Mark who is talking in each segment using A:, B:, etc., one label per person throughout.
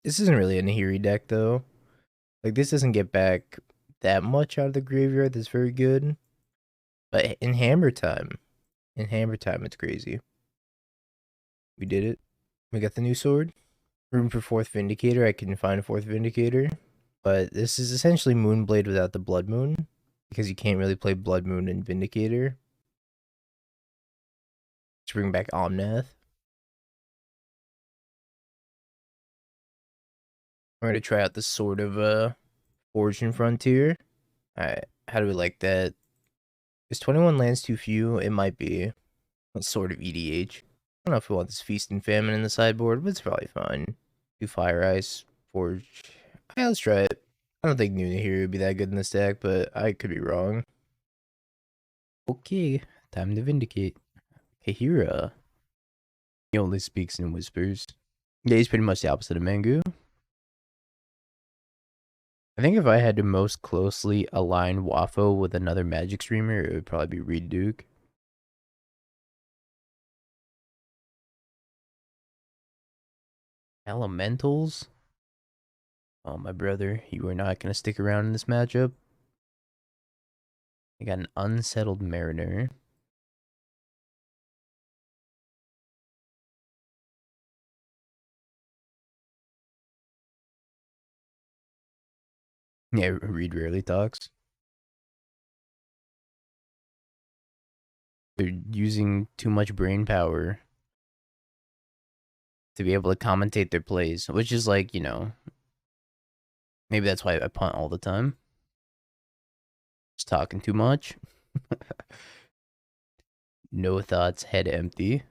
A: This isn't really a Nahiri deck, though. Like, this doesn't get back that much out of the graveyard that's very good. But in Hammer Time, it's crazy. We did it. We got the new sword. Room for 4th Vindicator. I couldn't find a 4th Vindicator. But this is essentially Moonblade without the Blood Moon. Because you can't really play Blood Moon and Vindicator. Let's bring back Omnath. We're going to try out the Sword of Fortune Frontier. Alright, how do we like that? Is 21 lands too few? It might be. It's sort of EDH. I don't know if we want this Feast and Famine in the sideboard, but it's probably fine. Do Fire Ice, Forge. Yeah, let's try it. I don't think Nunahiri would be that good in this deck, but I could be wrong. Okay, time to Vindicate. Kahira. He only speaks in whispers. Yeah, he's pretty much the opposite of Mangu. I think if I had to most closely align Waffo with another Magic streamer, it would probably be Reed Duke. Elementals? Oh, my brother, you are not going to stick around in this matchup. I got an Unsettled Mariner. Yeah, Reed rarely talks. They're using too much brain power to be able to commentate their plays, which is like, you know, maybe that's why I punt all the time. Just talking too much. No thoughts, head empty.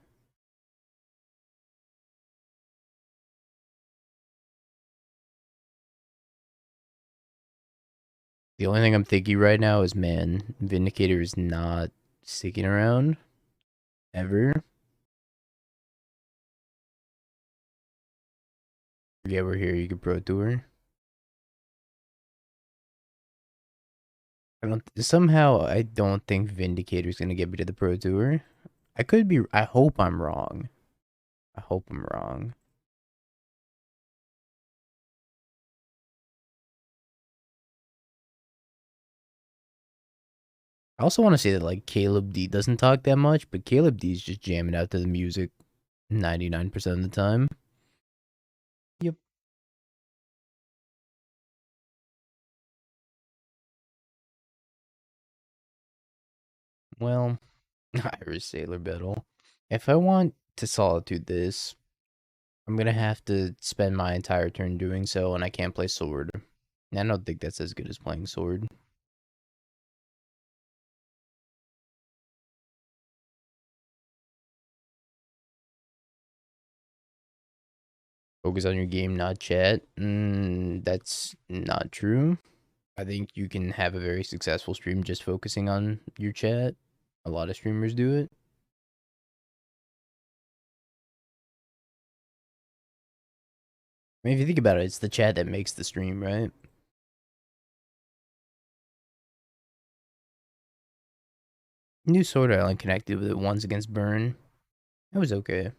A: The only thing I'm thinking right now is, man, Vindicator is not sticking around. Ever. Yeah, we're here. You can Pro Tour. Somehow, I don't think Vindicator's gonna get me to the Pro Tour. I could be. I hope I'm wrong. I hope I'm wrong. I also want to say that, like, Caleb D doesn't talk that much, but Caleb D is just jamming out to the music 99% of the time. Yep. Well, Irish Sailor Battle. If I want to Solitude this, I'm going to have to spend my entire turn doing so, and I can't play Sword. I don't think that's as good as playing Sword. Focus on your game, not chat. That's not true. I think you can have a very successful stream just focusing on your chat. A lot of streamers do it. I mean, if you think about it, it's the chat that makes the stream, right? New Sword Island connected with it once against Burn. It was okay.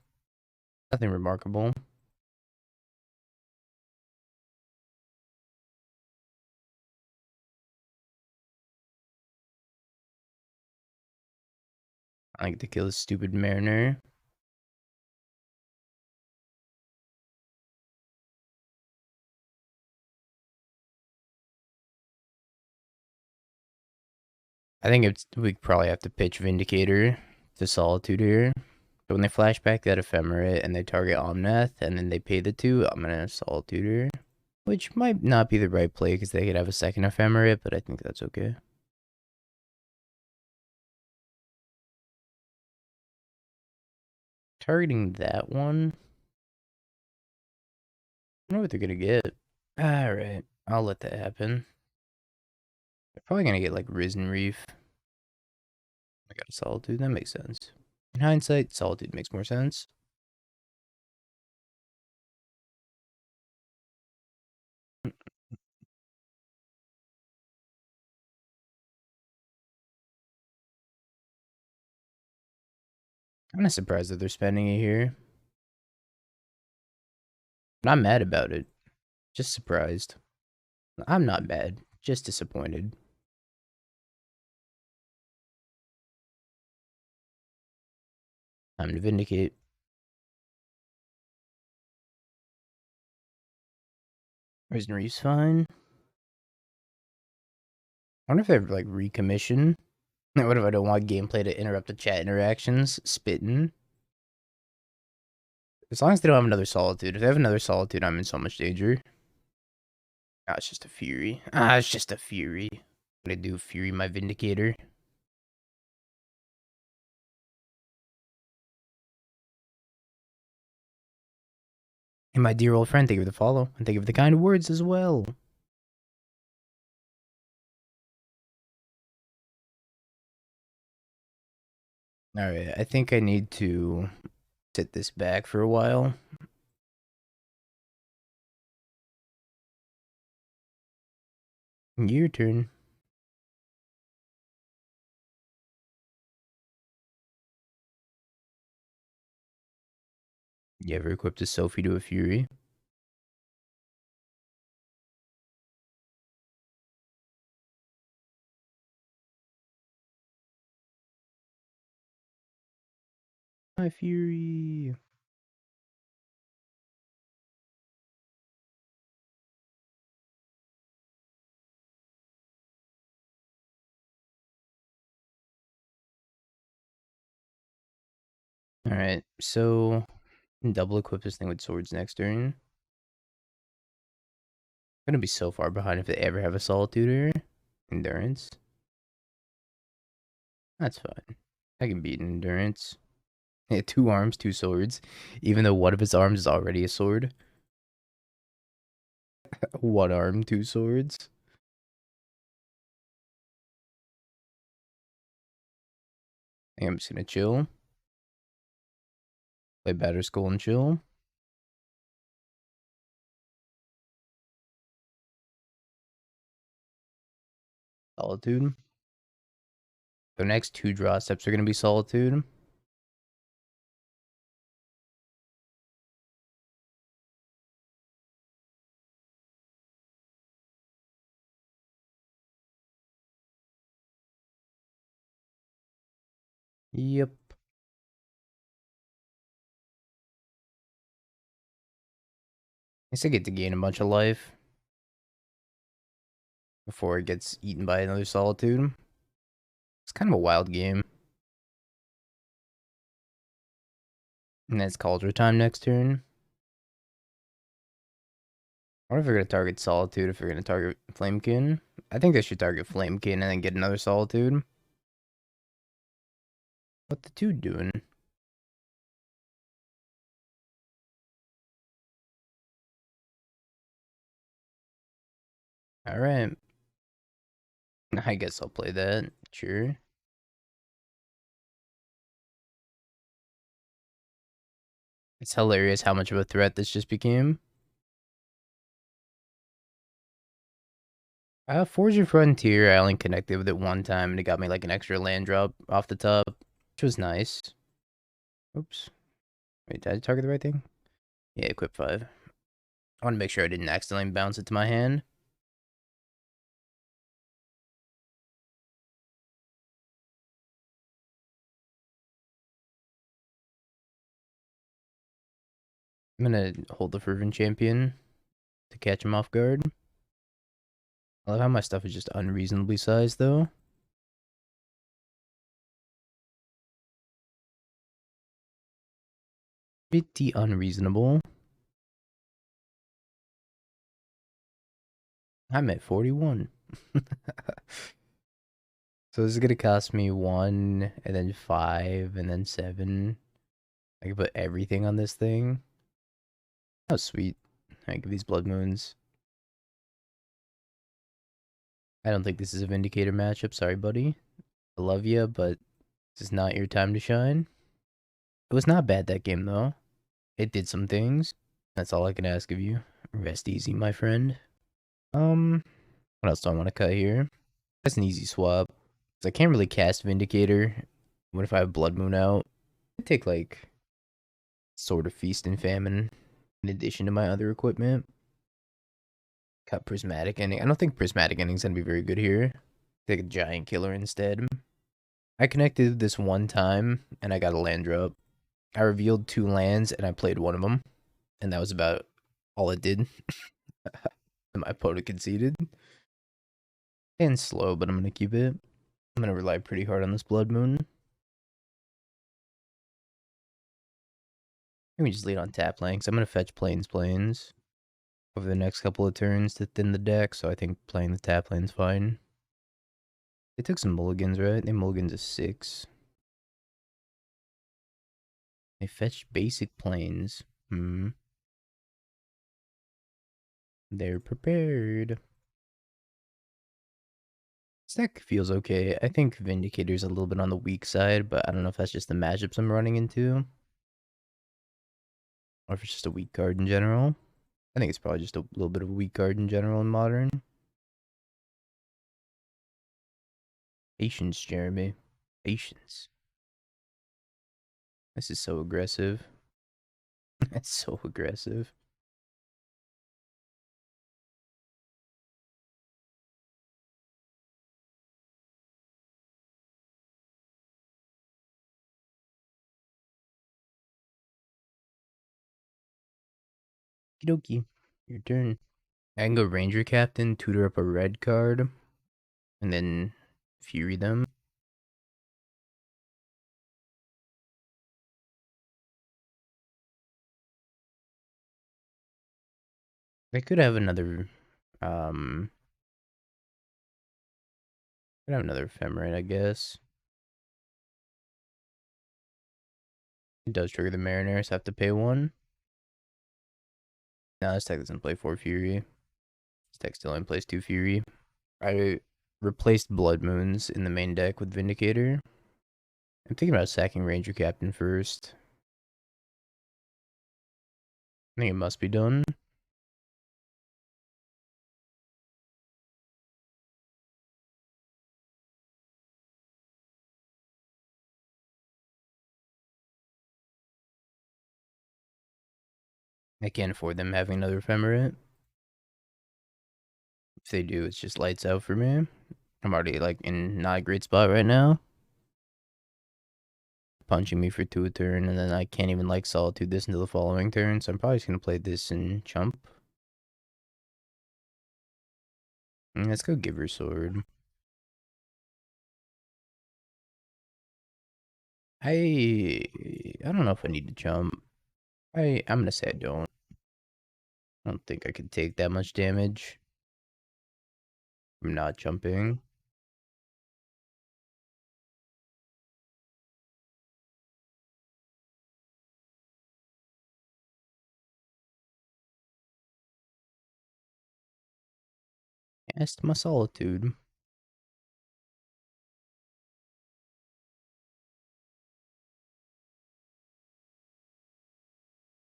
A: Nothing remarkable. I like to kill this stupid Mariner. I think we probably have to pitch Vindicator to Solitude here. So when they flashback that Ephemerate and they target Omnath and then they pay the 2, I'm going to Solitude here. Which might not be the right play because they could have a second Ephemerate, but I think that's okay. Targeting that one. I don't know what they're going to get. Alright, I'll let that happen. They're probably going to get like Risen Reef. I got a Solitude, that makes sense. In hindsight, Solitude makes more sense. I'm not surprised that they're spending it here. I'm not mad about it. Just surprised. I'm not mad, just disappointed. Time to Vindicate. Reasonary's fine. I wonder if they have, like, recommission. What if I don't want gameplay to interrupt the chat interactions? Spitting. As long as they don't have another Solitude. If they have another Solitude, I'm in so much danger. Ah, it's just a Fury. It's just a Fury. I'm gonna do Fury my Vindicator. And my dear old friend, thank you for the follow. And thank you for the kind words as well. Alright, I think I need to sit this back for a while. Your turn. You ever equipped a Sophie to a Fury? My Fury. Alright, so double equip this thing with swords next turn. I'm gonna be so far behind if they ever have a Solitude here. Endurance. That's fine. I can beat Endurance. Yeah, 2 arms, 2 swords. Even though one of his arms is already a sword. 1 arm, 2 swords. I think I'm just gonna chill. Play Batterskull and chill. Solitude. The next 2 draw steps are gonna be Solitude. Yep. I guess I get to gain a bunch of life before it gets eaten by another Solitude. It's kind of a wild game. And that's Kaldra time next turn. I wonder if they're going to target Solitude, if they're going to target Flamekin. I think they should target Flamekin and then get another Solitude. What the 2 doing? Alright. I guess I'll play that. Sure. It's hilarious how much of a threat this just became. Forge of Frontier, I only connected with it one time and it got me like an extra land drop off the top, which was nice. Oops. Wait, did I target the right thing? Yeah, equip 5. I want to make sure I didn't accidentally bounce it to my hand. I'm gonna hold the Fervent Champion to catch him off guard. I love how my stuff is just unreasonably sized, though. Pretty unreasonable. I'm at 41. So this is gonna cost me 1, and then 5, and then 7. I can put everything on this thing. Oh, sweet. I give these Blood Moons. I don't think this is a Vindicator matchup. Sorry, buddy. I love you, but this is not your time to shine. It was not bad, that game, though. It did some things. That's all I can ask of you. Rest easy, my friend. What else do I want to cut here? That's an easy swap. 'Cause I can't really cast Vindicator. What if I have Blood Moon out? I take, like, sort of Feast and Famine in addition to my other equipment. Cut Prismatic Ending. I don't think Prismatic Ending's gonna be very good here. Take a Giant Killer instead. I connected this one time, and I got a land drop. I revealed 2 lands, and I played one of them. And that was about all it did. And my opponent conceded. And slow, but I'm gonna keep it. I'm gonna rely pretty hard on this Blood Moon. Let me just lead on tap lanks. I'm gonna fetch plains over the next couple of turns to thin the deck, so I think playing the tap lane's fine. They took some mulligans, right? They mulligans a 6. They fetched basic plains. They're prepared. This deck feels okay. I think Vindicator's a little bit on the weak side, but I don't know if that's just the matchups I'm running into. Or if it's just a weak card in general. I think it's probably just a little bit of a weak card in general in Modern. Patience, Jeremy. Patience. This is so aggressive. That's so aggressive. Okie dokie. Your turn. I can go Ranger-Captain, tutor up a red card, and then Fury them. I could have another, could have another Ephemerate, I guess. It does trigger the Mariner, so I have to pay 1. Now this deck doesn't play 4 Fury. This deck still only plays 2 Fury. I replaced Blood Moons in the main deck with Vindicator. I'm thinking about sacking Ranger-Captain first. I think it must be done. I can't afford them having another Ephemerate. If they do, it's just lights out for me. I'm already like in not a great spot right now. Punching me for 2 a turn, and then I can't even like Solitude this until the following turn, so I'm probably just gonna play this and chump. Let's go give her sword. I don't know if I need to jump. I'm gonna say I don't. I don't think I could take that much damage. I'm not jumping. Cast my Solitude.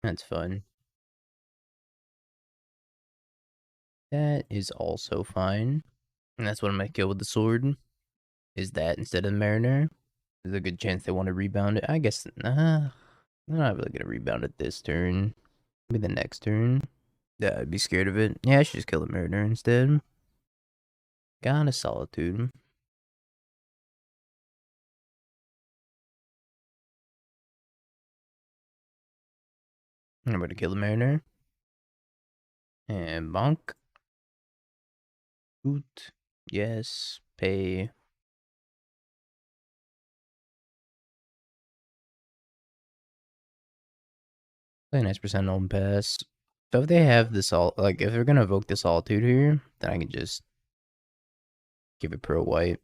A: That's fun. That is also fine. And that's what I'm gonna kill with the sword. Is that instead of the Mariner? There's a good chance they want to rebound it. I guess, they're not really gonna rebound it this turn. Maybe the next turn. Yeah, I'd be scared of it. Yeah, I should just kill the Mariner instead. Got a Solitude. I'm gonna kill the Mariner. And bonk. Boot. Yes. Pay. Play an Esper Sentinel and pass. So if they have this all, like, if they're gonna evoke the Solitude here, then I can just give it Pearl White.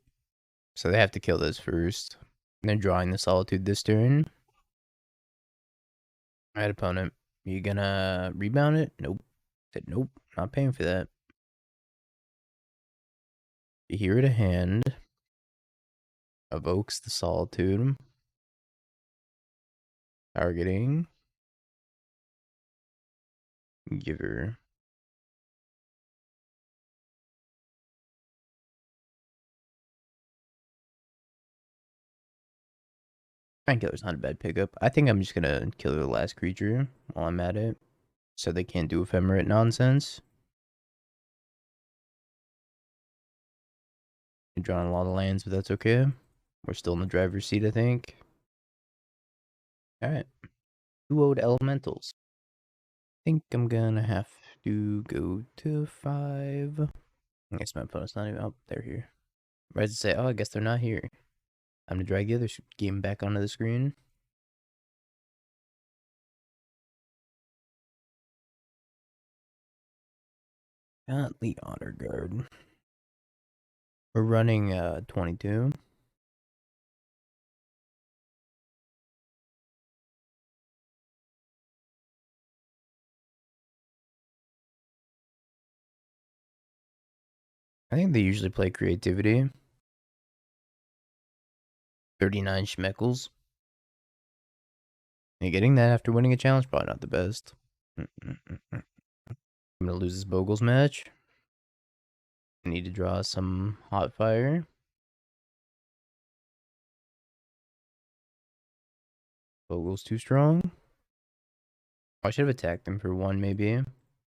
A: So they have to kill this first. And they're drawing the Solitude this turn. Alright, opponent. You gonna rebound it? Nope. Said nope. Not paying for that. Here to hand. Evokes the Solitude. Targeting. Giver. Giant Killer's not a bad pickup. I think I'm just gonna kill the last creature while I'm at it. So they can't do ephemerate nonsense. We're drawing a lot of lands, but that's okay. We're still in the driver's seat, I think. Alright. 2-0 elementals. I think I'm gonna have to go to 5. I guess my opponent's not even up. They're here. Right to say, oh, I guess they're not here. Time to drag the other game back onto the screen. Got the honor guard. We're running 22. I think they usually play creativity. 39 schmeckles. And getting that after winning a challenge, probably not the best. I'm gonna lose this Bogles match. I need to draw some hot fire. Bogle's too strong. I should have attacked him for 1, maybe.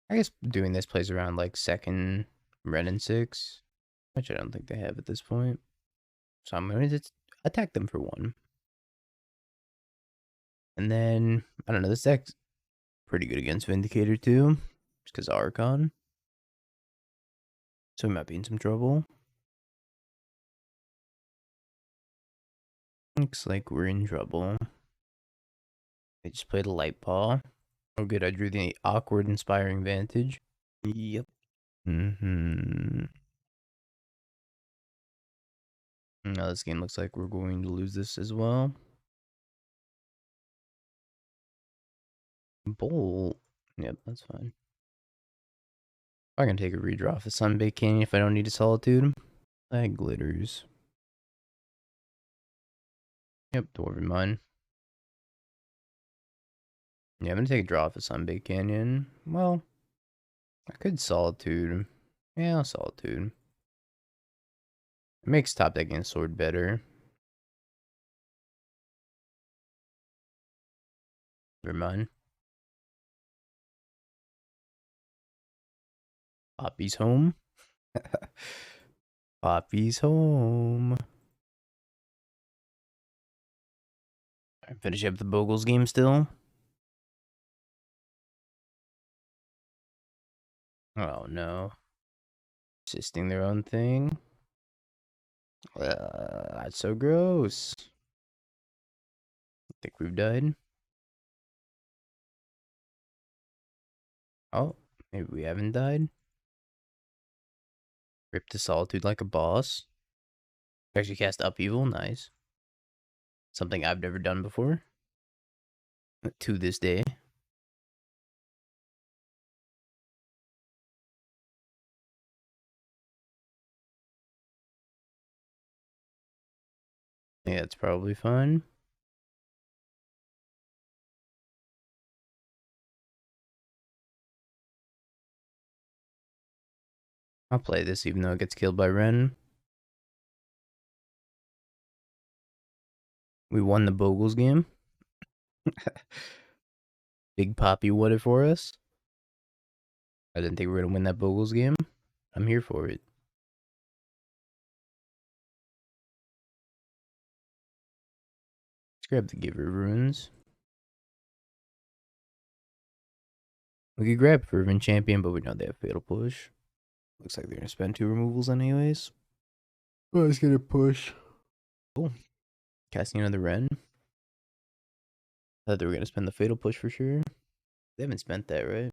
A: I guess doing this plays around like second red and 6, which I don't think they have at this point. So I'm going to attack them for 1. And then, I don't know, this deck's pretty good against Vindicator too, just because Archon. So we might be in some trouble. Looks like we're in trouble. I just played a Light Paw. Oh good, I drew the awkward Inspiring Vantage. Yep. Now this game looks like we're going to lose this as well. Bolt. Yep, that's fine. I can take a redraw off the Sunbaked Canyon if I don't need a Solitude. That glitters. Yep, Dwarven Mine. Yeah, I'm gonna take a draw off the Sunbaked Canyon. Well, I could Solitude. Yeah, I'll Solitude. It makes top deck and sword better. Never mind. Poppy's home. Poppy's home. Alright, finish up the Bogles game still. Oh no. Assisting their own thing. That's so gross. I think we've died. Oh, maybe we haven't died. Rip to Solitude like a boss. Actually cast Upheaval, nice. Something I've never done before. To this day. Yeah, it's probably fun. I'll play this even though it gets killed by Ren. We won the Bogles game. Big Poppy won it for us. I didn't think we were going to win that Bogles game. I'm here for it. Let's grab the Giver Runes. We could grab Fervent Champion, but we know they have Fatal Push. Looks like they're going to spend 2 removals anyways. Oh, it's going to push. Cool. Casting another Ren. Thought they were going to spend the Fatal Push for sure. They haven't spent that, right?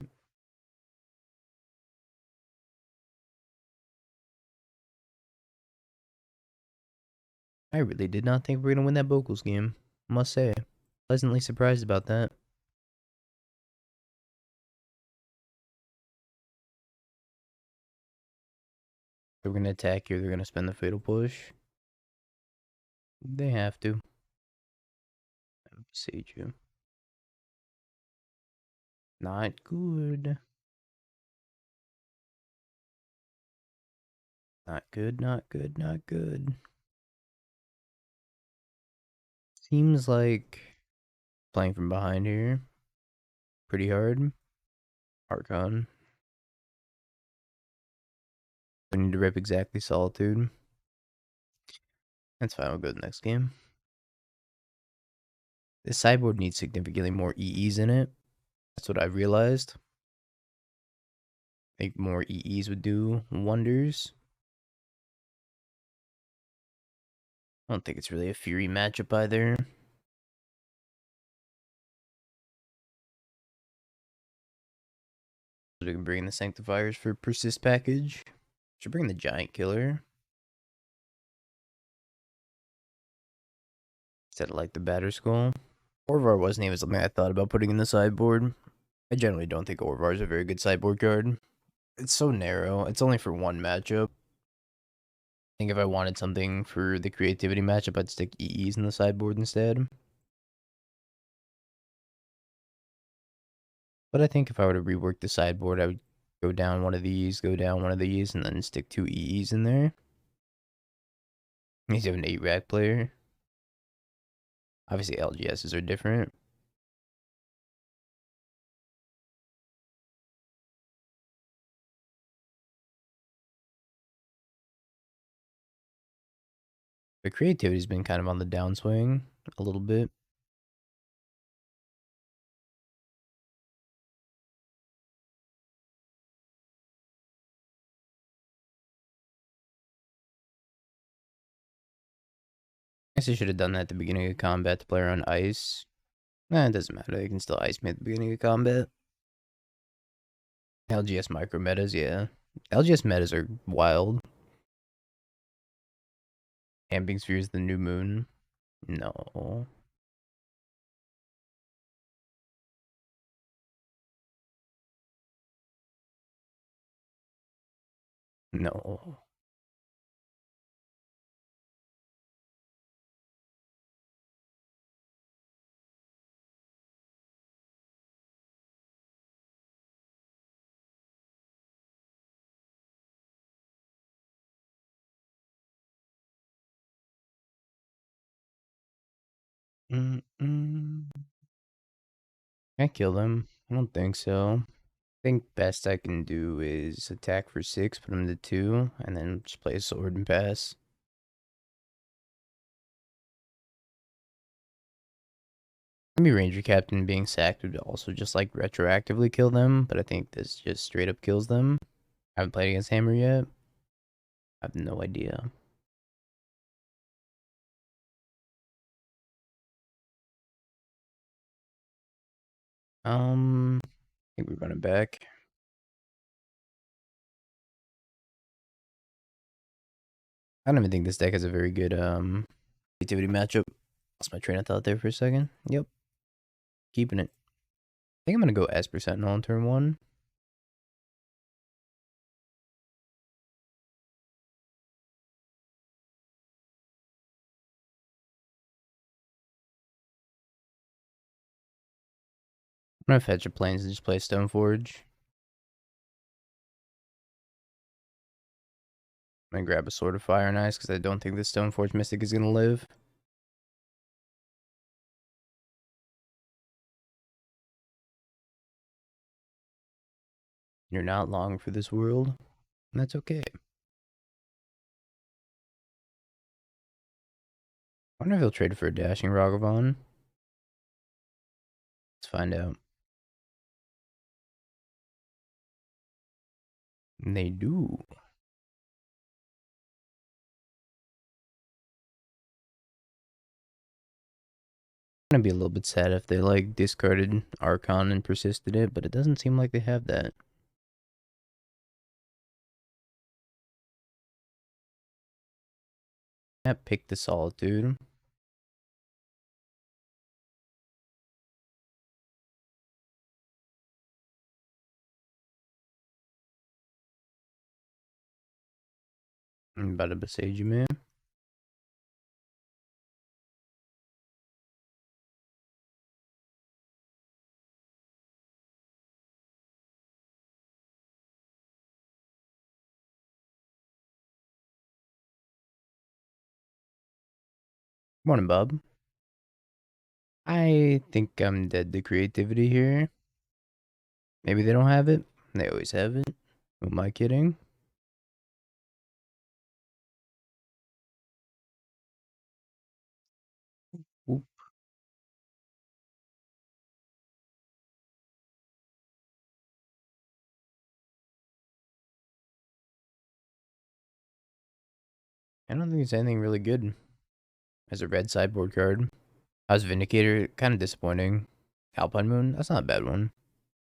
A: I really did not think we were going to win that Bogles game. Must say. Pleasantly surprised about that. They're going to attack here. They're going to spend the Fatal Push. They have to. Sage you. Not good. Not good, not good, not good. Seems like playing from behind here. Pretty hard. Archon. We need to rip exactly Solitude. That's fine, we'll go to the next game. This sideboard needs significantly more EEs in it. That's what I realized. I think more EEs would do wonders. I don't think it's really a Fury matchup either. So we can bring in the Sanctifiers for Persist package. Should bring in the Giant Killer. Instead of like the Batterskull. Orvar wasn't even something I thought about putting in the sideboard. I generally don't think Orvar is a very good sideboard card. It's so narrow. It's only for one matchup. I think if I wanted something for the creativity matchup, I'd stick EEs in the sideboard instead. But I think if I were to rework the sideboard, I would go down one of these, go down one of these, and then stick 2 EEs in there. He's have an 8-rack player. Obviously, LGSs are different. But creativity's been kind of on the downswing a little bit. I guess I should have done that at the beginning of combat to play on ice. Nah, it doesn't matter. They can still ice me at the beginning of combat. LGS micro metas, yeah. LGS metas are wild. Camping Sphere is the new moon. No. No. Can I kill them? I don't think so. I think best I can do is attack for 6, put him to 2, and then just play a sword and pass. Maybe Ranger-Captain being sacked would also just like retroactively kill them, but I think this just straight up kills them. I haven't played against Hammer yet. I have no idea. I think we run it back. I don't even think this deck has a very good creativity matchup. Lost my train of thought there for a second. Yep. Keeping it. I think I'm gonna go Esper Sentinel on turn 1. I'm gonna fetch a planes and just play Stoneforge. I'm gonna grab a Sword of Fire and Ice because I don't think the Stoneforge Mystic is gonna live. You're not long for this world, and that's okay. I wonder if he'll trade for a dashing Ragavan. Let's find out. And they do. I'm gonna be a little bit sad if they like discarded Archon and persisted it, but it doesn't seem like they have that. I picked the Solitude. I'm about to besage you, man. Morning, Bob. I think I'm dead to creativity here. Maybe they don't have it. They always have it. Who am I kidding? I don't think there's anything really good as a red sideboard card. How's Vindicator? Kind of disappointing. Alpine Moon? That's not a bad one.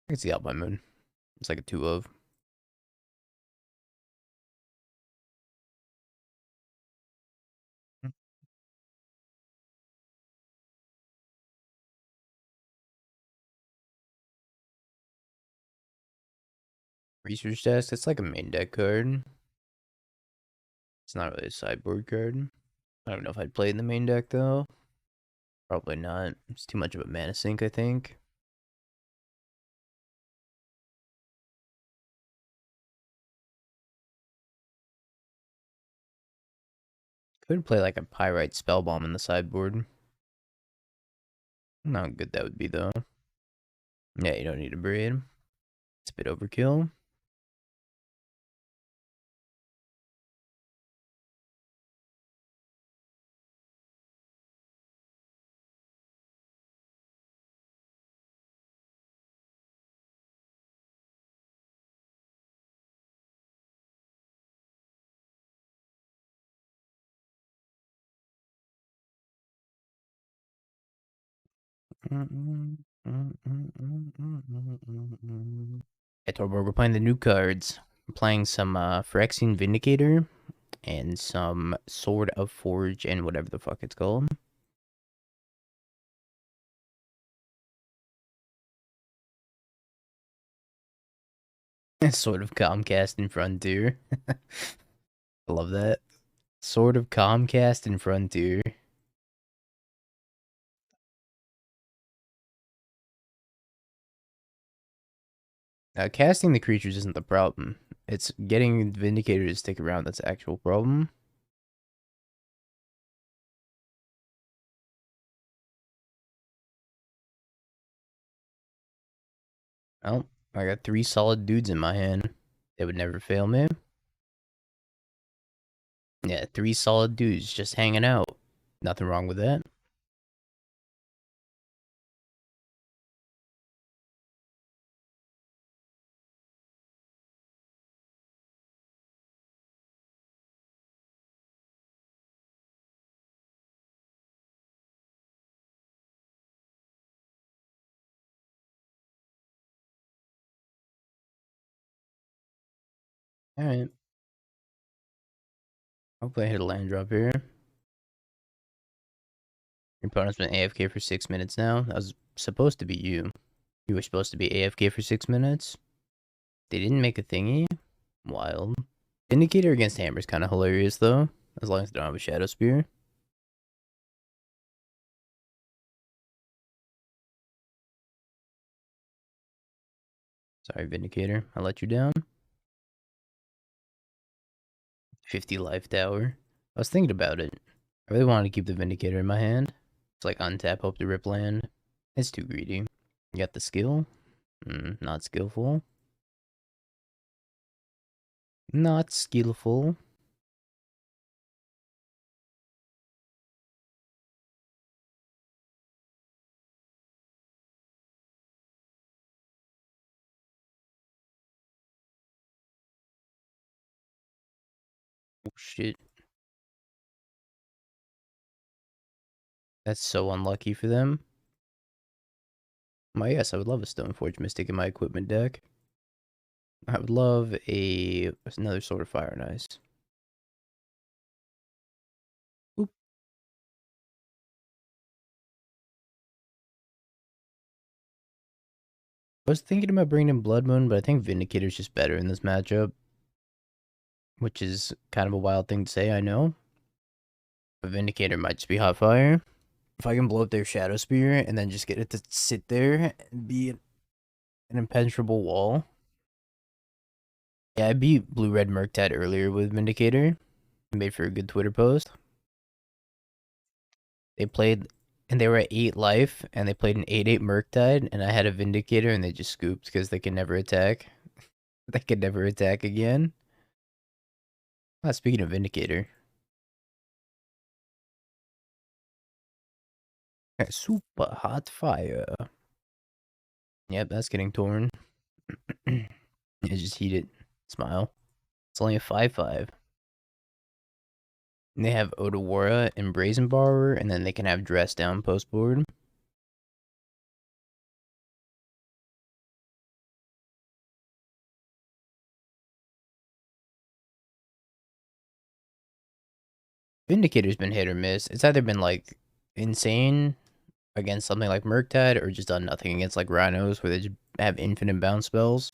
A: I can see Alpine Moon. It's like a 2 of. Research Desk? It's like a main deck card. It's not really a sideboard card. I don't know if I'd play it in the main deck though. Probably not. It's too much of a mana sink, I think. Could play like a Pyrite Spellbomb in the sideboard. Not how good that would be though. Yeah, you don't need a braid. It's a bit overkill. Hey Torborg, we're playing the new cards. We're playing some Phyrexian Vindicator and some Sword of Forge and whatever the fuck it's called. Sword of Comcast and Frontier. I love that. Sword of Comcast and Frontier. Casting the creatures isn't the problem. It's getting Vindicator to stick around that's the actual problem. Oh, I got 3 solid dudes in my hand. They would never fail me. Yeah, 3 solid dudes just hanging out. Nothing wrong with that. Alright. Hopefully I hit a land drop here. Your opponent's been AFK for 6 minutes now. That was supposed to be you. You were supposed to be AFK for 6 minutes. They didn't make a thingy. Wild. Indicator against Hammer is kind of hilarious, though. As long as they don't have a Shadow Spear. Sorry, Vindicator. I let you down. 50 life tower. I was thinking about it. I really wanted to keep the Vindicator in my hand. It's like untap, hope to rip land. It's too greedy. You got the skill? Not skillful. Not skillful. Oh shit. That's so unlucky for them. My yes, I would love a Stoneforge Mystic in my equipment deck. I would love another Sword of Fire and Ice. Oop. I was thinking about bringing in Blood Moon, but I think Vindicator's just better in this matchup. Which is kind of a wild thing to say, I know. But Vindicator might just be hot fire. If I can blow up their Shadow Spear and then just get it to sit there and be an impenetrable wall. Yeah, I beat Blue-Red Murktide earlier with Vindicator. It made for a good Twitter post. They played, and they were at 8 life, and they played an 8-8 Murktide, and I had a Vindicator, and they just scooped because they can never attack. They could never attack again. Speaking of Vindicator. Super hot fire. Yep, that's getting torn. Yeah, just heat it. Smile. It's only a 5-5. They have Odawara and Brazen Borrower, and then they can have Dress Down post board. Vindicator's been hit or miss. It's either been like insane against something like Murktide or just done nothing against like Rhinos where they just have infinite bounce spells.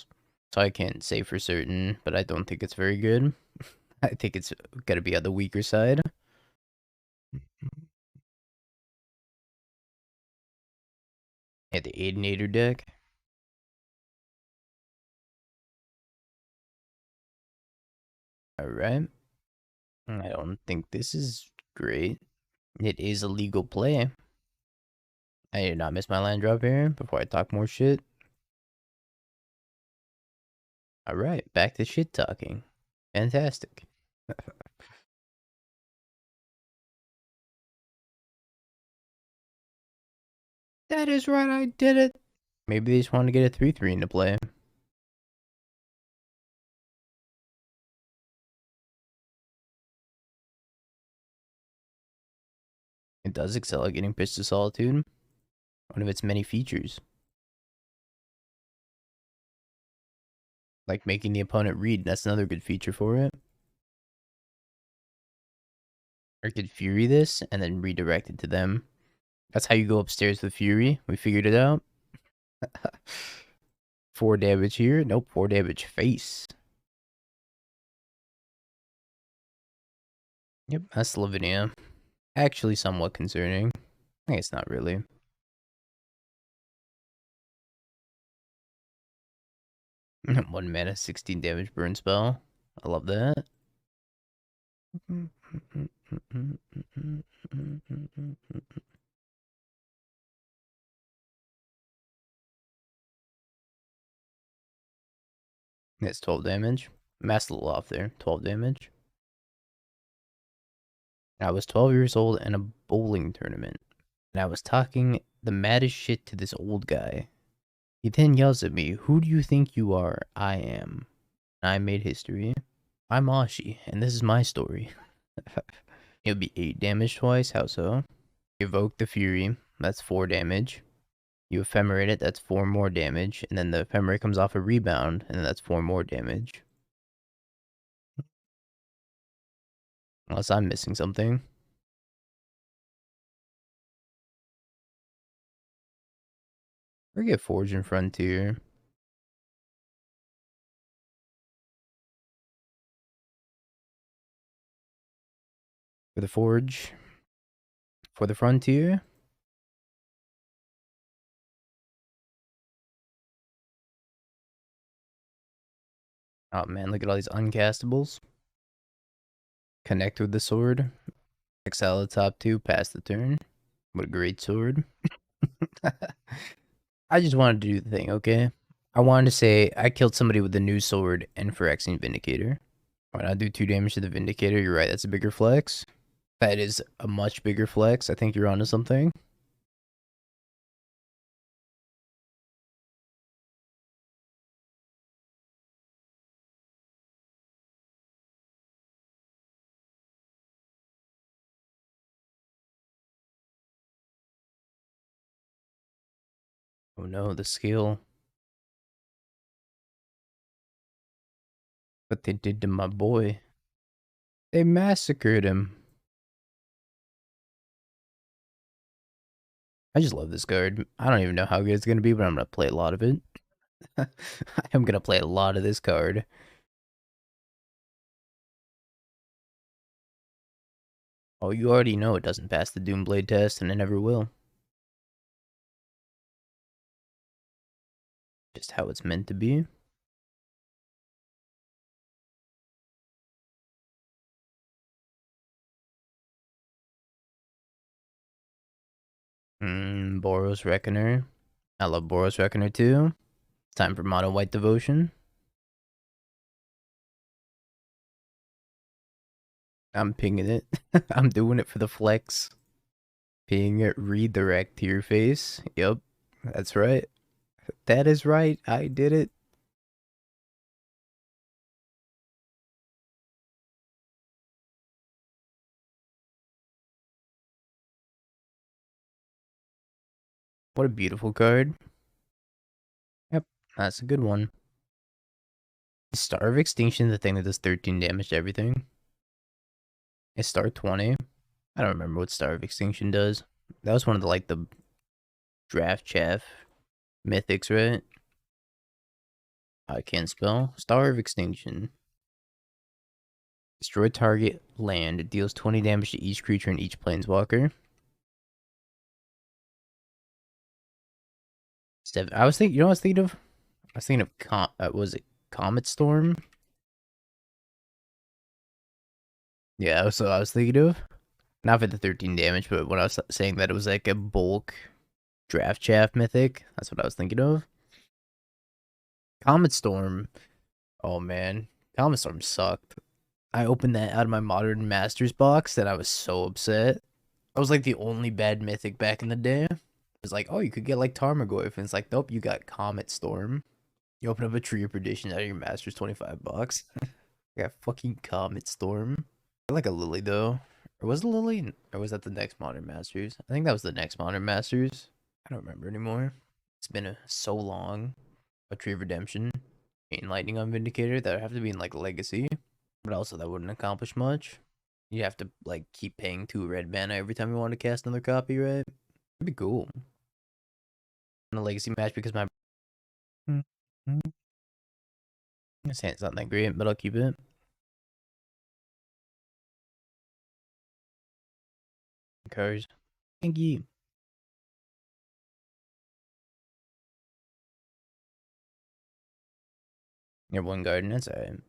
A: So I can't say for certain, but I don't think it's very good. I think it's gotta be on the weaker side. Yeah, the Aidinator deck. Alright. I don't think this is great. It is a legal play. I did not miss my land drop here before I talk more shit. Alright, back to shit talking. Fantastic. That is right, I did it. Maybe they just want to get a 3-3 into play. It does excel at getting pitched to Solitude. One of its many features. Like making the opponent read, that's another good feature for it. Or could Fury this and then redirect it to them. That's how you go upstairs with Fury. We figured it out. 4 damage here. Nope, 4 damage face. Yep, that's Lavinia. Actually somewhat concerning. I guess not really. 1 mana, 16 damage burn spell. I love that. That's 12 damage. Massed a little off there. 12 damage. I was 12 years old in a bowling tournament, and I was talking the maddest shit to this old guy. He then yells at me, "Who do you think you are?" I am. I made history. I'm Ashi, and this is my story. It'll be 8 damage twice, how so? Evoke the Fury, that's 4 damage. You ephemerate it, that's 4 more damage, and then the ephemerate comes off a rebound, and then that's 4 more damage. Unless I'm missing something. Or get Forge and Frontier. For the Forge. For the Frontier. Oh man, look at all these uncastables. Connect with the sword. Exile the top 2, pass the turn. What a great sword. I just wanted to do the thing, okay? I wanted to say I killed somebody with the new sword and Phyrexian Vindicator. Why not do 2 damage to the Vindicator? You're right, that's a bigger flex. That is a much bigger flex. I think you're onto something. Oh no, the skill. What they did to my boy. They massacred him. I just love this card. I don't even know how good it's going to be, but I'm going to play a lot of it. I'm going to play a lot of this card. Oh, you already know it doesn't pass the Doomblade test, and it never will. Just how it's meant to be. Boros Reckoner. I love Boros Reckoner too. Time for Mono White Devotion. I'm pinging it. I'm doing it for the flex. Ping it, redirect to your face. Yep, that's right. That is right. I did it. What a beautiful card. Yep, that's a good one. Is Star of Extinction the thing that does 13 damage to everything? Is Star 20? I don't remember what Star of Extinction does. That was one of the, like, the draft chaff mythics, right? I can't spell. Star of Extinction. Destroy target land. It deals 20 damage to each creature and each planeswalker. I was thinking, you know what I was thinking of? I was thinking of, was it Comet Storm? Yeah, that's what I was thinking of. Not for the 13 damage, but when I was saying that it was like a bulk draft chaff mythic, that's what I was thinking of. Comet Storm. Oh man, Comet Storm sucked. I opened that out of my Modern Masters box and I was so upset. I was like the only bad mythic back in the day. It was like, oh, you could get like Tarmogoyf, and it's like, nope, you got Comet Storm. You open up a Tree of Perdition out of your Masters, $25. I got fucking Comet Storm. I like a Lily though. Or was it Lily? Or was that the next Modern Masters? I think that was the next Modern Masters. I don't remember anymore. It's been so long. A Tree of Redemption. Chain Lightning on Vindicator. That would have to be in like Legacy. But also that wouldn't accomplish much. You have to like keep paying 2 red mana every time you want to cast another copy, right? It'd be cool. In a Legacy match because my this hand's not that great, but I'll keep it. Cars. Thank you. You're one garden, that's alright.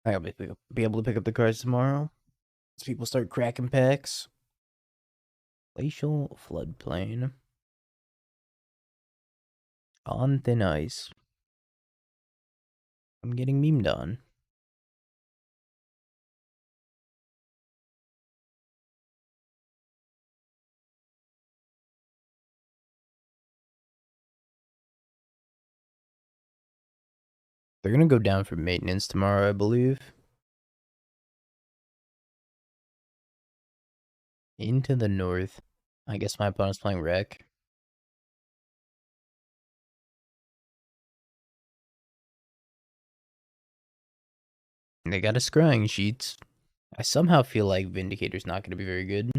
A: I'll be able to pick up the cards tomorrow. As people start cracking packs. Glacial Floodplain. On thin ice. I'm getting memed on. They're gonna go down for maintenance tomorrow, I believe. Into the north. I guess my opponent's playing Wreck. They got a scrying sheets. I somehow feel like Vindicator's not going to be very good.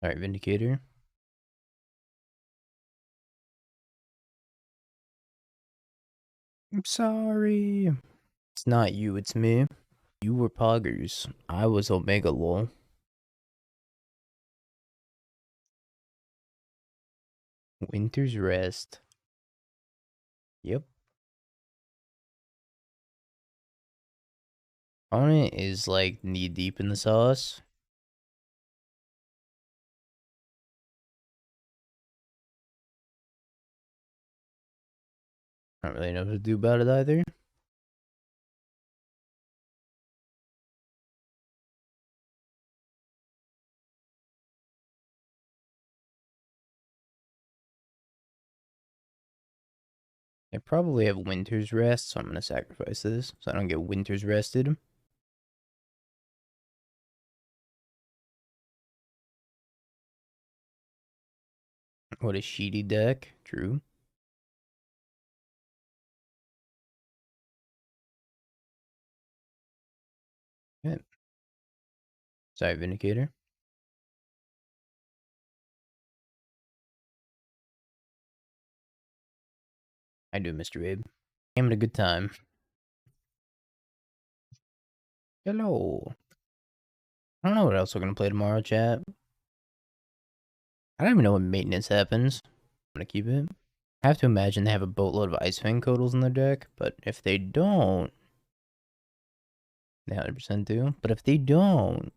A: Alright, Vindicator. I'm sorry. It's not you, it's me. You were Poggers. I was Omega Lol. Winter's Rest. Yep. Opponent is like knee deep in the sauce. I don't really know what to do about it either. I probably have Winter's Rest, so I'm gonna sacrifice this so I don't get Winter's Rested. What a sheety deck. True. Yeah. Sorry, Vindicator. I do, Mr. Abe. I'm having a good time. Hello. I don't know what else we're gonna play tomorrow, chat. I don't even know when maintenance happens. I'm gonna keep it. I have to imagine they have a boatload of Ice Fang Codals in their deck, but if they don't, they 100% do. But if they don't,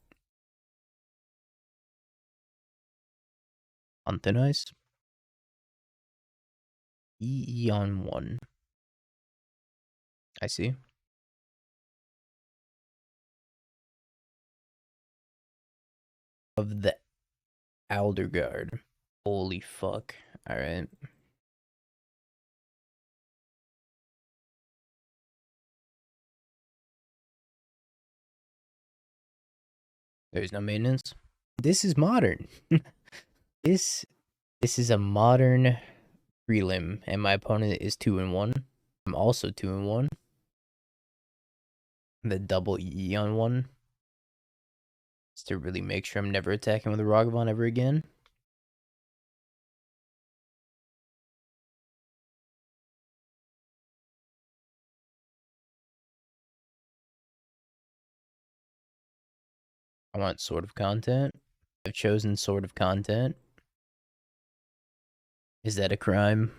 A: On thin ice. EE on 1. I see. Of the Alderguard. Holy fuck. Alright. There's no maintenance. This is modern. This is a modern prelim, and my opponent is 2-1. I'm also 2-1. The double EE on 1. Just to really make sure I'm never attacking with a Ragavan ever again. I want Sword of Content. I've chosen Sword of Content. Is that a crime?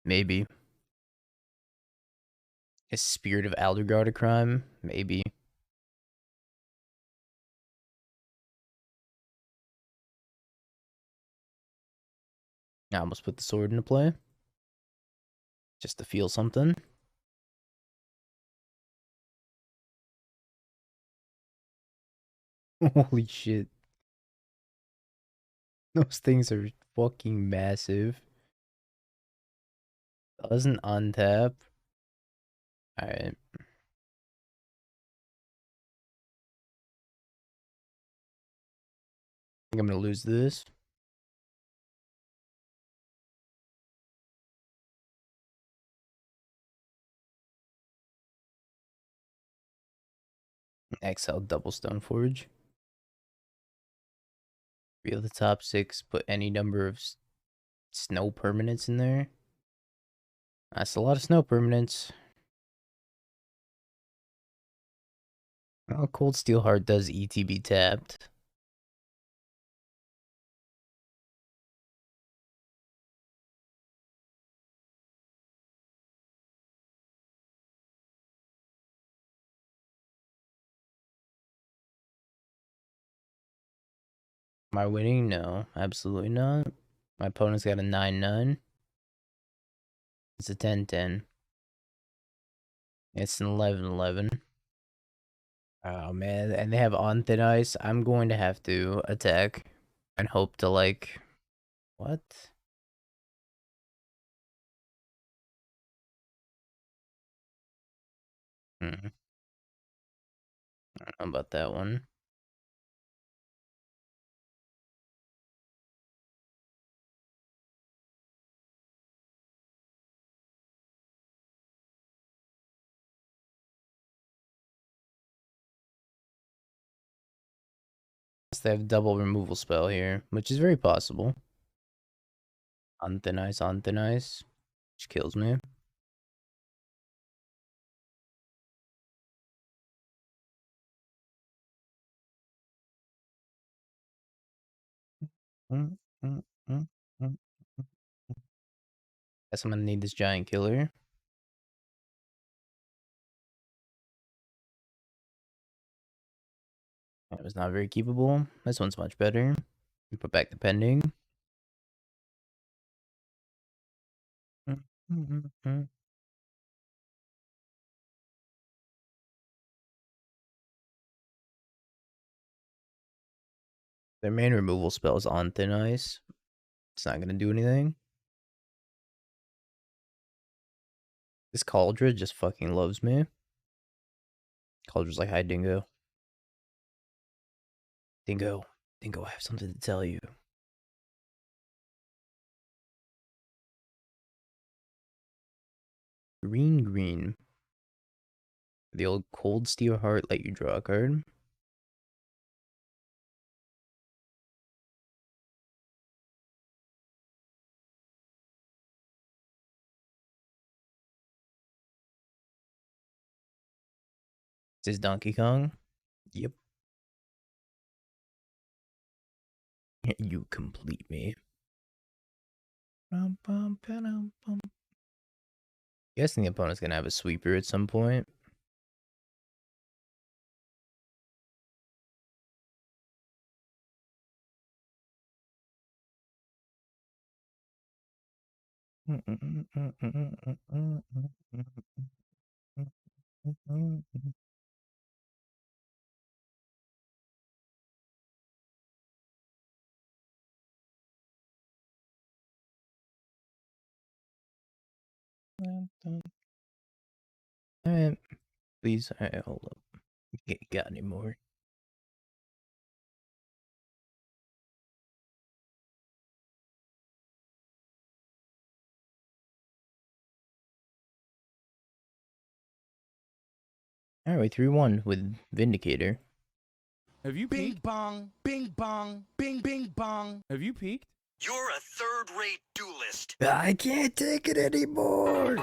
A: Maybe. Is Spirit of Alderguard a crime? Maybe. I almost put the sword into play. Just to feel something. Holy shit. Those things are fucking massive. Doesn't untap. Alright. I think I'm gonna lose this. Exile double Stoneforge. Reveal the top 6, put any number of snow permanents in there. That's a lot of snow permanents. Oh, Cold Steel Heart does ETB tapped. Am I winning? No, absolutely not. My opponent's got a 9-9. It's a 10-10. It's an 11-11. Oh man, and they have on thin ice. I'm going to have to attack and hope to like what? I don't know about that one. They have double removal spell here, which is very possible. On thin ice, which kills me. Guess I'm gonna need this giant killer. That was not very keepable. This one's much better. Put back the pending. Their main removal spell is on thin ice. It's not gonna do anything. This Kaldra just fucking loves me. Kaldra's like, hi, Dingo. Dingo, I have something to tell you. Green. The old Cold Steel Heart let you draw a card. This is Donkey Kong. Yep. You complete me. Guessing the opponent's gonna have a sweeper at some point. Alright, please, alright, hold up. Got any more? Alright, 3-1 with Vindicator.
B: Have you
C: Bing
B: peeked?
C: bong, bing bong, bing bing bong.
B: Have you peeked?
C: You're a third-rate duelist.
A: I can't take it anymore!